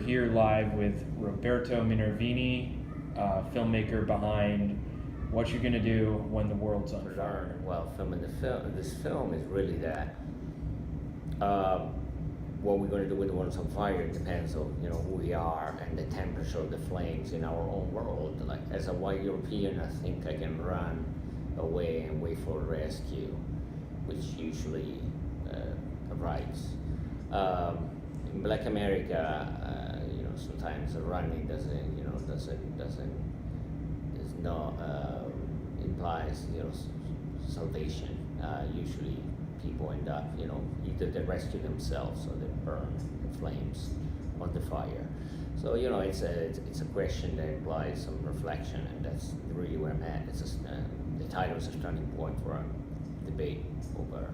here live with Roberto Minervini, filmmaker behind What You're Gonna Do When the World's on Fire. Well, this film is really that. What we're going to do with the world's on fire depends on who we are and the temperature of the flames in our own world. Like as a white European, I think I can run away and wait for rescue, which usually arrives. In Black America, sometimes running implies salvation. Usually people end up either they rescue themselves or they burn in flames on the fire. So it's a question that implies some reflection, and that's really where I'm at. It's just, the title is a starting point for a debate over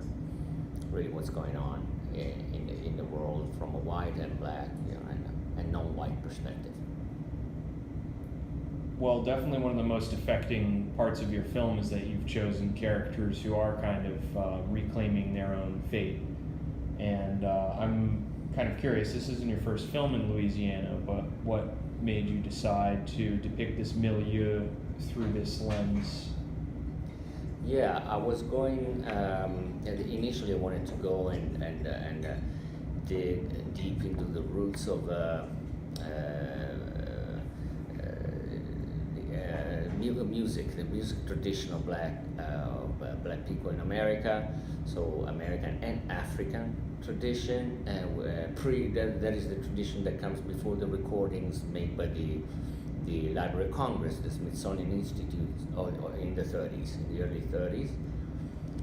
really what's going on in the world from a white and black and non-white perspective. Well, definitely one of the most affecting parts of your film is that you've chosen characters who are kind of reclaiming their own fate. And I'm kind of curious, this isn't your first film in Louisiana, but what made you decide to depict this milieu through this lens? Yeah, I was going, initially I wanted to go and dig deep into the roots of the music tradition of black people in America, so American and African tradition. That is the tradition that comes before the recordings made by the Library of Congress, the Smithsonian Institute, in the early 30s,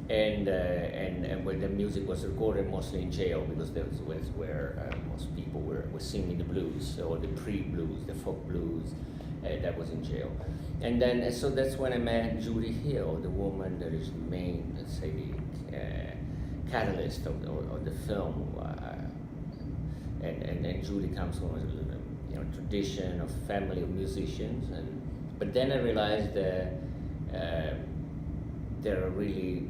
and where the music was recorded mostly in jail, because that was where most people were singing the blues, or the pre-blues, the folk blues. That was in jail. And then, so that's when I met Judy Hill, the woman that is the main, let's say, the catalyst of the film. And Judy comes from a tradition of family of musicians. But then I realized that there really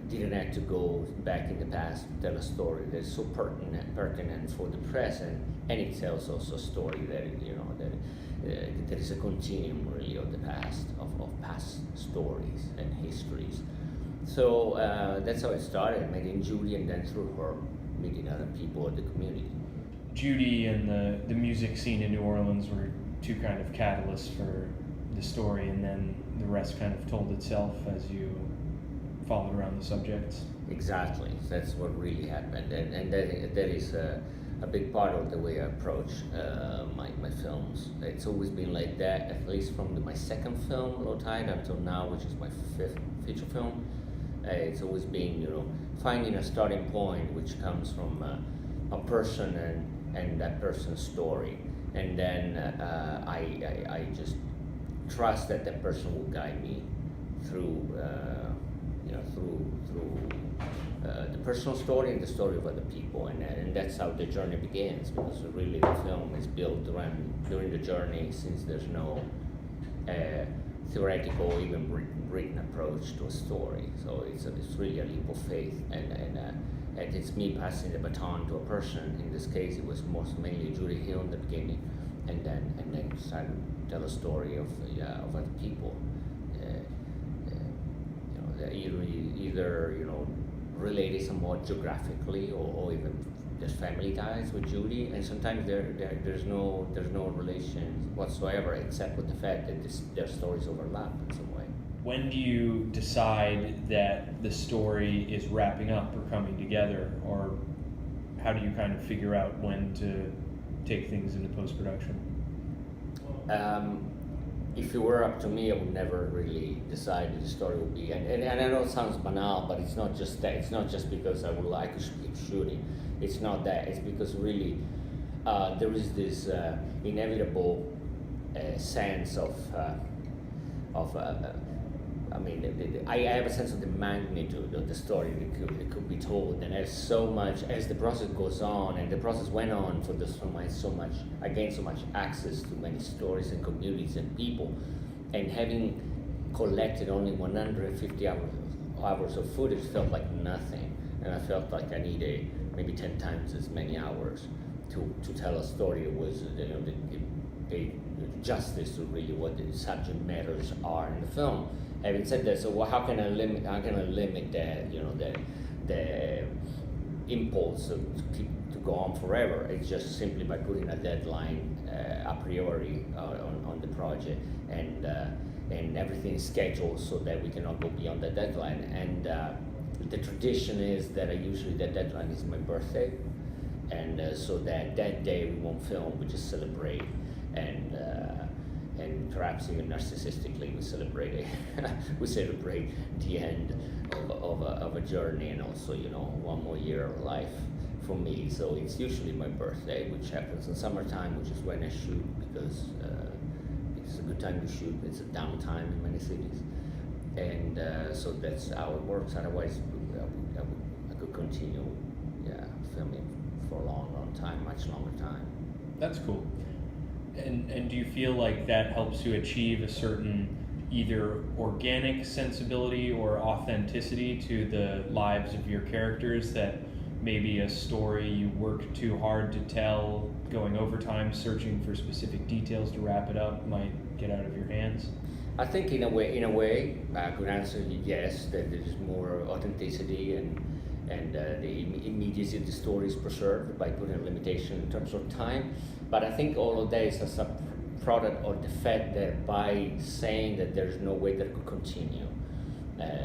didn't have to go back in the past to tell a story that's so pertinent for the present, and it tells also a story that there is a continuum really of the past, of past stories and histories. So that's how it started, meeting Judy, and then through her, meeting other people in the community. Judy and the music scene in New Orleans were two kind of catalysts for the story, and then the rest kind of told itself as you followed around the subjects. Exactly, that's what really happened, and that is a big part of the way I approach my films. It's always been like that, at least from my second film, Low Tide, until now, which is my fifth feature film. It's always been, finding a starting point which comes from a person and that person's story, and then I just trust that that person will guide me through the personal story and the story of other people, and that's how the journey begins, because really the film is built during the journey, since there's no theoretical or even written approach to a story. So it's really a leap of faith, and it's me passing the baton to a person. In this case, it was mainly Judy Hill in the beginning, and then started to tell a story of other people. That either related somewhat geographically, or even there's family ties with Judy, and sometimes there's no relation whatsoever, except with the fact that their stories overlap in some way. When do you decide that the story is wrapping up or coming together, or how do you kind of figure out when to take things into post-production? If it were up to me, I would never really decide what the story would be. And I know it sounds banal, but it's not just that. It's not just because I would like to keep shooting. It's not that. It's because really there is this inevitable sense of I have a sense of the magnitude of the story that could be told, and as the process goes on, and the process went on for this film, I gained so much access to many stories and communities and people, and having collected only 150 hours of footage felt like nothing, and I felt like I needed maybe 10 times as many hours. to tell a story. It was pay justice to really what the subject matters are in the film. Having said that, so how can I limit that, the impulse to go on forever? It's just simply by putting a deadline a priori on the project, and everything is scheduled so that we cannot go beyond the deadline. And the tradition is that usually the deadline is my birthday, and so that day we won't film, we just celebrate, and perhaps even narcissistically we celebrate the end of a journey, and also one more year of life for me. So it's usually my birthday, which happens in summertime, which is when I shoot, because it's a good time to shoot. It's a downtime in many cities, and so that's how it works. Otherwise, I could continue, filming for a long time, much longer time. That's cool. And do you feel like that helps you achieve a certain either organic sensibility or authenticity to the lives of your characters, that maybe a story you work too hard to tell, going overtime, searching for specific details to wrap it up, might get out of your hands? I think in a way, I could answer yes, that there is more authenticity, and the immediacy of the story is preserved by putting a limitation in terms of time. But I think all of that is a product of the fact that by saying that there's no way that I could continue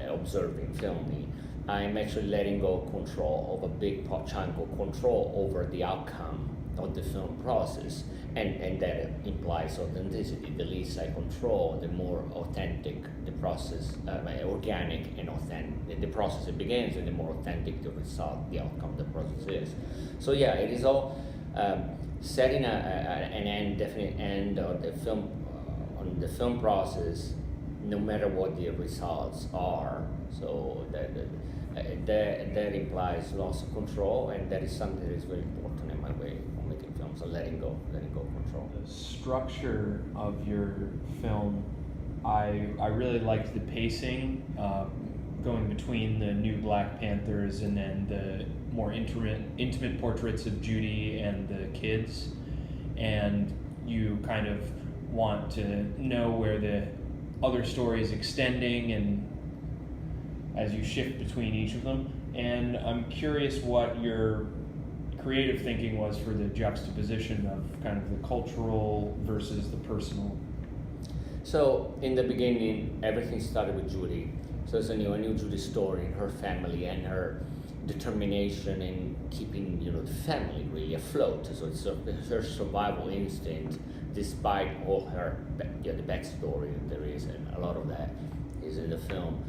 observing, filming, I'm actually letting go of control of a big chunk of control over the outcome of the film process, and that implies authenticity. The less I control, the more authentic the process, organic and authentic the process it begins, and the more authentic the result, the outcome of the process is. So yeah, it is all setting an definite end on the film process, no matter what the results are. So that implies loss of control, and that is something that is very important in my way of making films. So letting go of control. The structure of your film, I really liked the pacing, going between the new Black Panthers and then the more intimate portraits of Judy and the kids, and you kind of want to know where the other story is extending, and as you shift between each of them. And I'm curious what your creative thinking was for the juxtaposition of kind of the cultural versus the personal. So in the beginning, everything started with Judy. So it's a new Judy story, and her family, and her determination in keeping the family really afloat. So it's her survival instinct, despite all her the backstory there is, and a lot of that is in the film.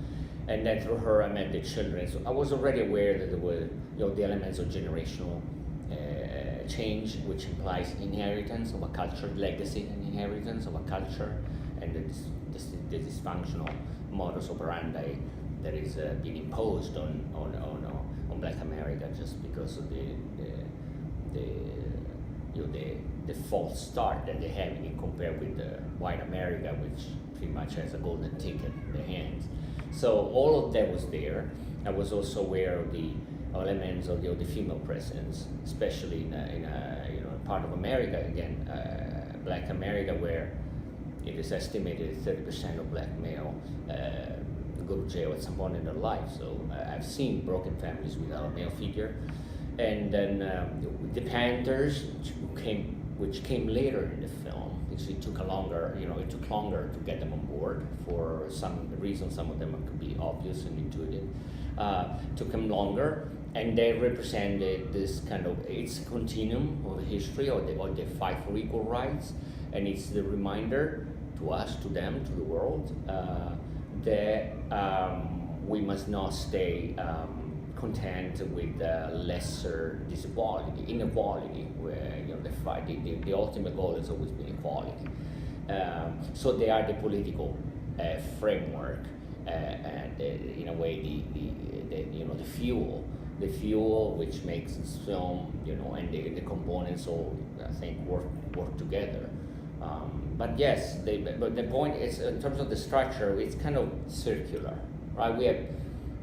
And then through her, I met the children. So I was already aware that there were the elements of generational change, which implies inheritance of a culture, legacy and inheritance of a culture, and the dysfunctional modus operandi that is being imposed on Black America just because of the false start that they have compared with the white America, which pretty much has a golden ticket in their hands. So all of that was there. I was also aware of the elements of the female presence, especially in a part of America, again, Black America, where it is estimated 30% of Black male go to jail at some point in their life. So I've seen broken families without a male figure. And then the Panthers, which came later in the film, because it took longer to get them on board for some reason. Some of them could be obvious and intuitive. Took them longer, and they represented this kind of, it's a continuum of history, or the fight for equal rights, and it's the reminder to us, to them, to the world, that we must not stay content with lesser inequality, where the ultimate goal has always been equality. So they are the political framework, and in a way the fuel which makes this film, and the components all, I think, work together. But yes, but the point is, in terms of the structure, it's kind of circular, right? We have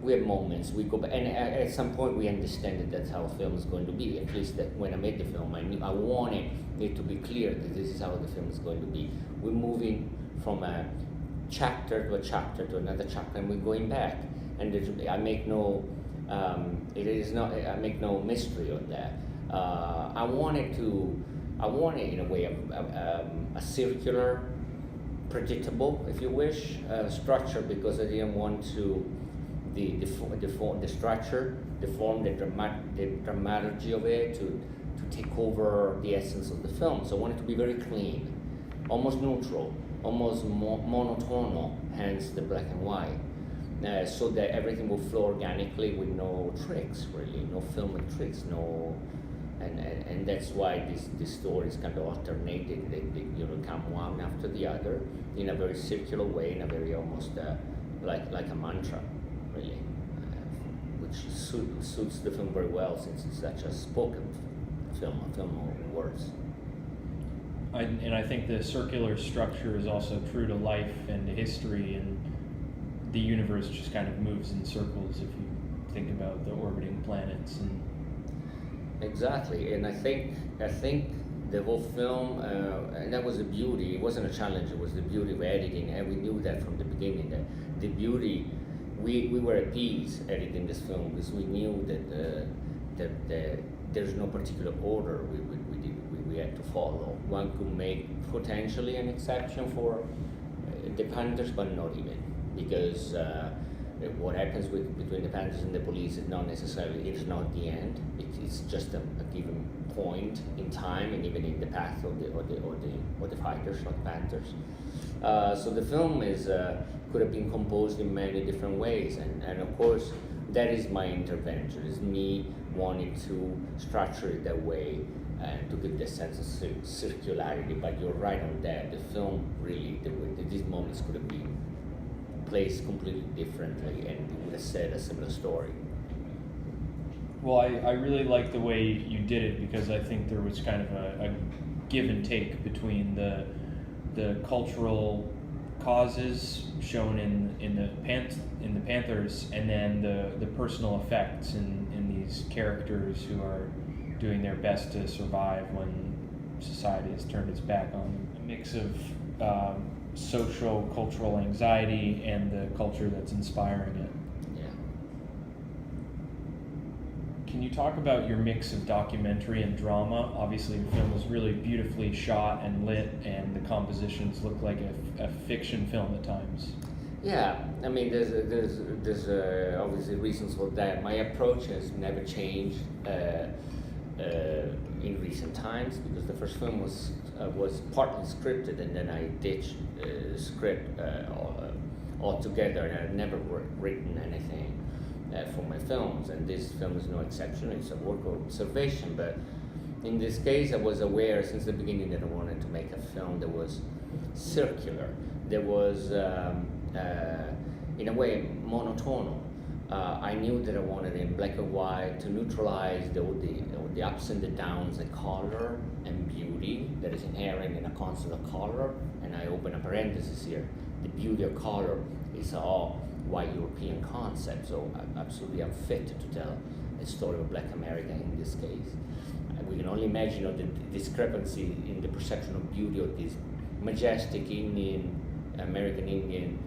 we have moments, we go back, and at some point we understand that that's how a film is going to be. At least that when I made the film, I wanted it to be clear that this is how the film is going to be. We're moving from a chapter to another chapter, and we're going back. And I make no, I make no mystery on that. I wanted in a way a circular, predictable, if you wish, structure, because I didn't want to the structure, the form, the dramaturgy of it to take over the essence of the film. So I wanted to be very clean, almost neutral, almost monotonal, hence the black and white, so that everything will flow organically with no tricks, really, no filmic tricks, and that's why this story is kind of alternated. They come one after the other in a very circular way, in a very almost like a mantra, really, which suits the film very well, since it's such a spoken film, a film of words. And I think the circular structure is also true to life and to history, and the universe just kind of moves in circles if you think about the orbiting planets. And exactly, and I think the whole film, and that was the beauty. It wasn't a challenge; it was the beauty of editing, and we knew that from the beginning. That the beauty, we were at peace editing this film, because we knew that there's no particular order we had to follow. One could make potentially an exception for the Panthers, but not even, because what happens between the Panthers and the police is not necessarily, it's not the end. It's just a given point in time, and even in the path of the fighters, not the Panthers. So the film could have been composed in many different ways, and of course that is my intervention. Is me wanting to structure it that way and to give the sense of circularity. But you're right on that. The film really, these moments could have been placed completely differently, and it would have said a similar story. well, I really like the way you did it, because I think there was kind of a give and take between the cultural causes shown in the Panthers, and then the personal effects in these characters who are doing their best to survive when society has turned its back on them. A mix of social, cultural anxiety and the culture that's inspiring it. Yeah. Can you talk about your mix of documentary and drama? Obviously, your film is really beautifully shot and lit, and the compositions look like a fiction film at times. Yeah, I mean, there's obviously reasons for that. My approach has never changed in recent times, because the first film was partly scripted, and then I ditched script altogether, and I've never written anything for my films, and this film is no exception. It's a work of observation, but in this case I was aware since the beginning that I wanted to make a film that was circular, that was in a way monotonal. I knew that I wanted in black and white to neutralize the ups and the downs, the color and beauty that is inherent in a concept of color. And I open a parenthesis here. The beauty of color is all white European concept, so absolutely unfit to tell a story of Black America in this case. We can only imagine the discrepancy in the perception of beauty of these majestic American Indian,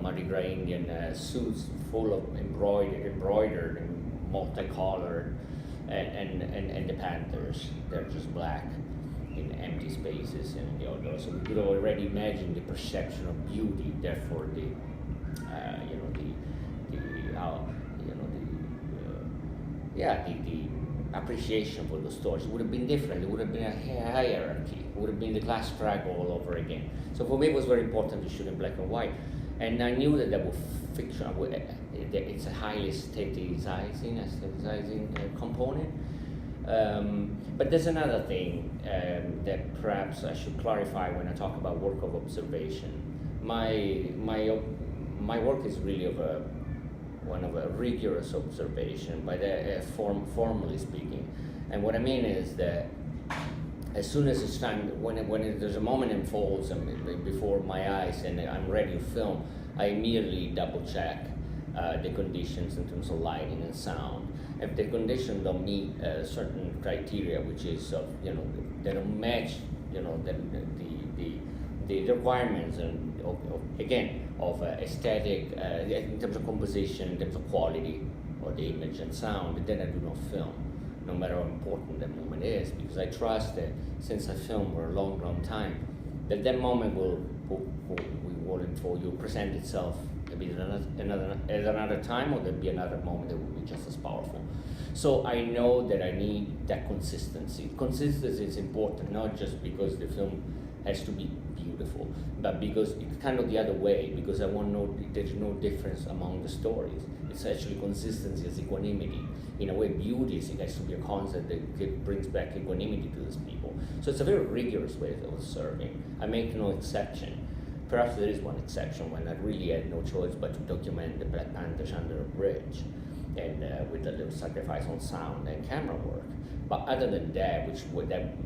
Mardi Gras Indian suits full of embroidered and multicolored, and the Panthers, they're just black in empty spaces and the other. So we could already imagine the perception of beauty, therefore the appreciation for the stories would have been different. It would have been a hierarchy. It would have been the class struggle all over again. So for me, it was very important to shoot in black and white, and I knew that was fiction. It's a highly aestheticizing component. But there's another thing that perhaps I should clarify when I talk about work of observation. My work is really one of a rigorous observation, by formally speaking. And what I mean is that as soon as it's time, when there's a moment unfolds before my eyes and I'm ready to film, I immediately double check the conditions in terms of lighting and sound. If the conditions don't meet certain criteria, which is they don't match, the requirements and of aesthetic in terms of composition, in terms of quality, or the image and sound, then I do not film, no matter how important that moment is, because I trust that since I film for a long, long time, that moment will present itself maybe at another time, or there'll be another moment that will be just as powerful. So I know that I need that consistency. Consistency is important, not just because the film has to be beautiful, but because it's kind of the other way, because I want to know there's no difference among the stories. It's actually consistency as equanimity. In a way, beauty has to be a concept that brings back equanimity to these people. So it's a very rigorous way of serving. I make no exception. Perhaps there is one exception when I really had no choice but to document the Black Panthers under a bridge, and with a little sacrifice on sound and camera work. But other than that,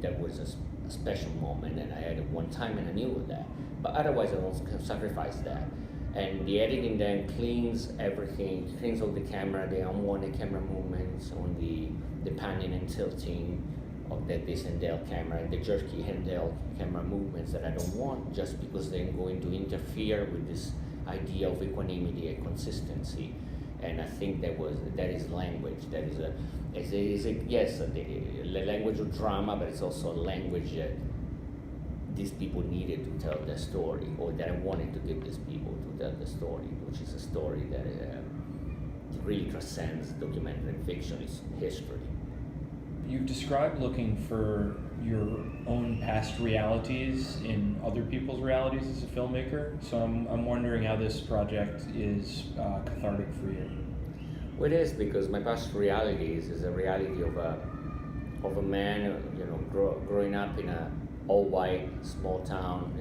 that was a special moment, and I had it one time and I knew that. But otherwise, I don't sacrifice that. And the editing then cleans everything, cleans all the camera, the unwanted camera movements, on the panning and tilting of this handheld camera, and the jerky handheld camera movements that I don't want, just because they're going to interfere with this idea of equanimity and consistency. And I think that is language. That is a language of drama, but it's also a language that these people needed to tell their story, or that I wanted to give these people to tell the story, which is a story that really transcends documentary and fiction. It's history. You've described looking for your own past realities in other people's realities as a filmmaker. So I'm wondering how this project is cathartic for you. Well, it is, because my past realities is a reality of a man, growing up in a all-white small town,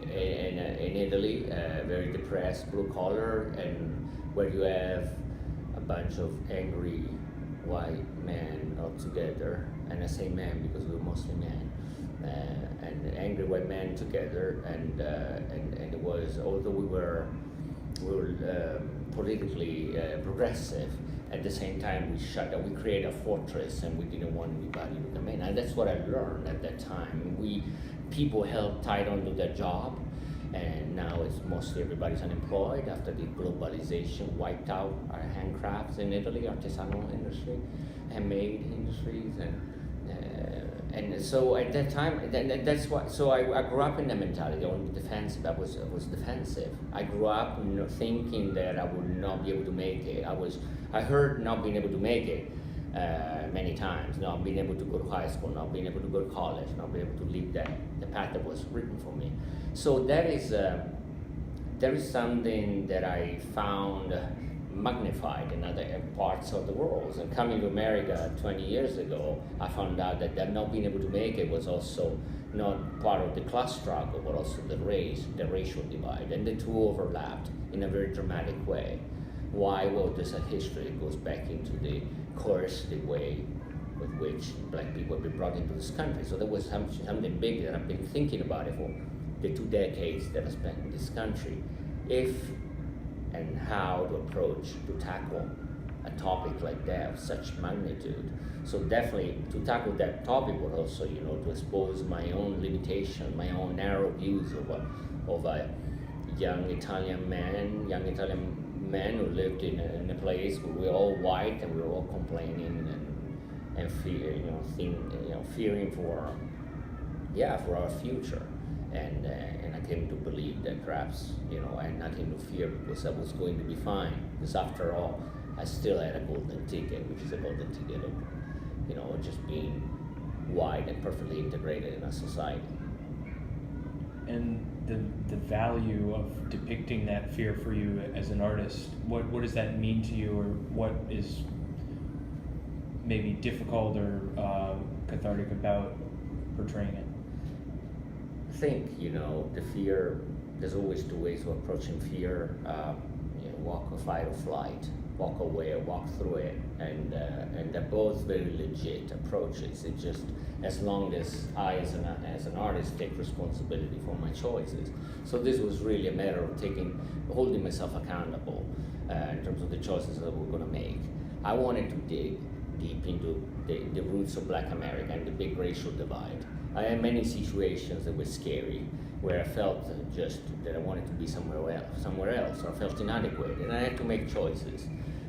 in Italy, very depressed, blue collar, and where you have a bunch of angry white men all together, and I say men because we're mostly men, and angry white men together, and it was, although we were politically progressive, at the same time we created a fortress, and we didn't want anybody to come in, and that's what I learned at that time. People held tight onto their job, and now it's mostly everybody's unemployed after the globalization wiped out our handcrafts in Italy, artisanal industry, handmade industries, and so at that time, that's why. So I grew up in that mentality, on defensive. I was defensive. I grew up thinking that I would not be able to make it. I heard not being able to make it many times, not being able to go to high school, not being able to go to college, not being able to lead the path that was written for me. So there is something that I found magnified in other parts of the world. And coming to America 20 years ago, I found out that not being able to make it was also not part of the class struggle, but also the racial divide, and the two overlapped in a very dramatic way. Why? Well, there's a history that goes back into the coercive way with which black people have been brought into this country. So there was something big that I've been thinking about it for the 2 decades that I spent in this country. If and how to tackle a topic like that of such magnitude. So definitely to tackle that topic, but also to expose my own limitation, my own narrow views of a young Italian man who lived in a place where we were all white and we were all complaining and fearing for our future. And I came to believe that perhaps, I had nothing to fear, because I was going to be fine. Because after all, I still had a golden ticket, which is a golden ticket of, just being white and perfectly integrated in a society. And the value of depicting that fear for you as an artist, what does that mean to you, or what is maybe difficult or cathartic about portraying it? I think, the fear, there's always 2 ways of approaching fear, walk or fight or flight. walk away or walk through it, and they're both very legit approaches. It's just as long as I, as an artist, take responsibility for my choices. So this was really a matter of holding myself accountable in terms of the choices that we're going to make. I wanted to dig deep into the roots of Black America and the big racial divide. I had many situations that were scary, where I felt just that I wanted to be somewhere else, or I felt inadequate, and I had to make choices.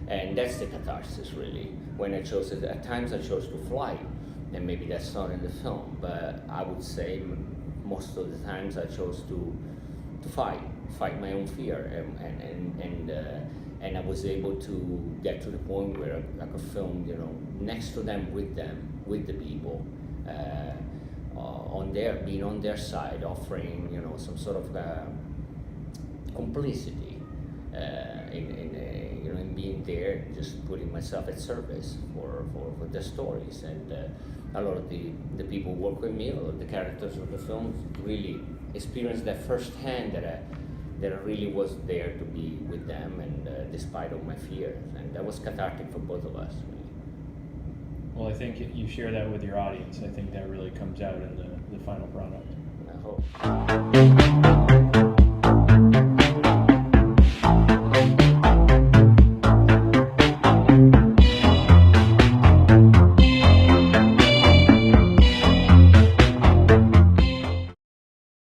And that's the catharsis, really. When I chose it, at times I chose to fly, and maybe that's not in the film, but I would say most of the times I chose to fight my own fear, and I was able to get to the point where I could film, next to them, with the people, being on their side, offering, some sort of complicity in being there, just putting myself at service for their stories. And a lot of the people who work with me, a lot of the characters of the film, really experienced that firsthand, that I really was there to be with them, and despite all my fears, and that was cathartic for both of us. Really. Well, I think you share that with your audience. I think that really comes out in the final product. I hope.